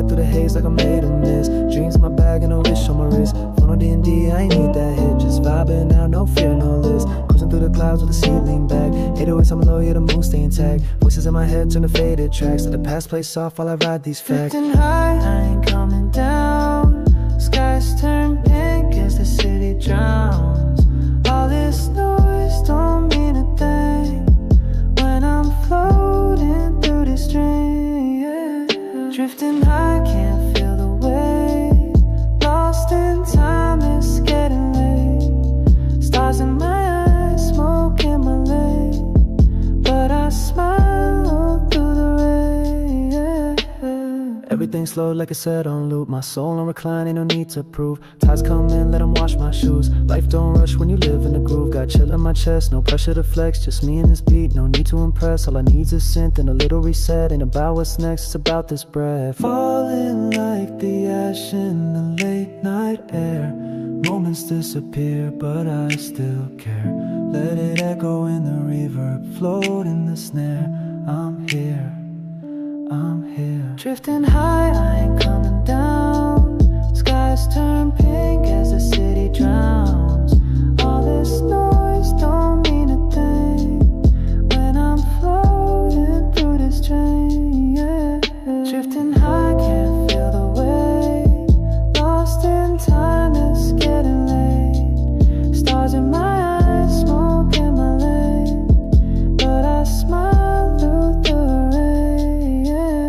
slide through the haze like I made a miss. Dreams in my bag and a wish on my wrist. Phone on D&D, I ain't need that hit. Just vibing out, no fear, no list. Cruising through the clouds with a ceiling back. 808s, I'm low, yeah, the moon stay intact. Voices in my head turn to faded tracks. Let the past play soft while I ride these facts. Drifting high, I ain't coming down. Skies turn pink as the city drowns. All this noise don't mean a thing when I'm floating through this dream, yeah. Drifting high, can't feel the weight. Lost in time, it's getting late. Stars in my eyes, smoke in my lane, but I smile through the rain, yeah. Everything slow like I said on loop. My soul on recline, ain't no need to prove. Tides come in, let them wash my shoes. Life don't rush when you live in the groove. Got chill in my chest, no pressure to flex. Just me and this beat, no need to impress. All I need's a synth and a little reset. Ain't about what's next, it's about this breath. Falling like the ash in the late night air. Moments disappear, but I still care. Let it echo in the reverb, float in the snare. I'm here, I'm here. Drifting high, I ain't coming down. Skies turn pink as the city drowns. All this noise don't mean a thing when I'm floating through this train, yeah. Drifting high, can't feel the weight. Lost in time, it's getting late. Stars in my eyes, smoke in my lane, but I smile through the rain, yeah.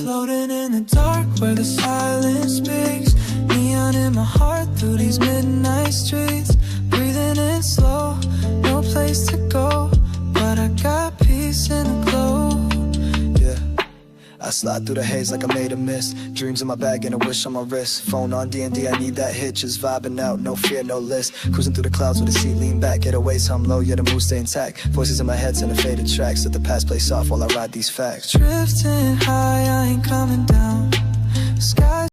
Floating in the dark where the silence speaks. Neon in my heart through these midnight streets. Breathing in slow, no place to go, but I got peace in the glow. Yeah, I slide through the haze like I made a miss. Dreams in my bag and a wish on my wrist. Phone on D&D, I need that hit. Just vibing out, no fear, no list. Cruising through the clouds with the seat lean back. 808s, I'm low, yeah, the mood stay intact. Voices in my head turn to faded tracks. Let the past play soft while I ride these facts. Drifting high, I ain't coming down. Sky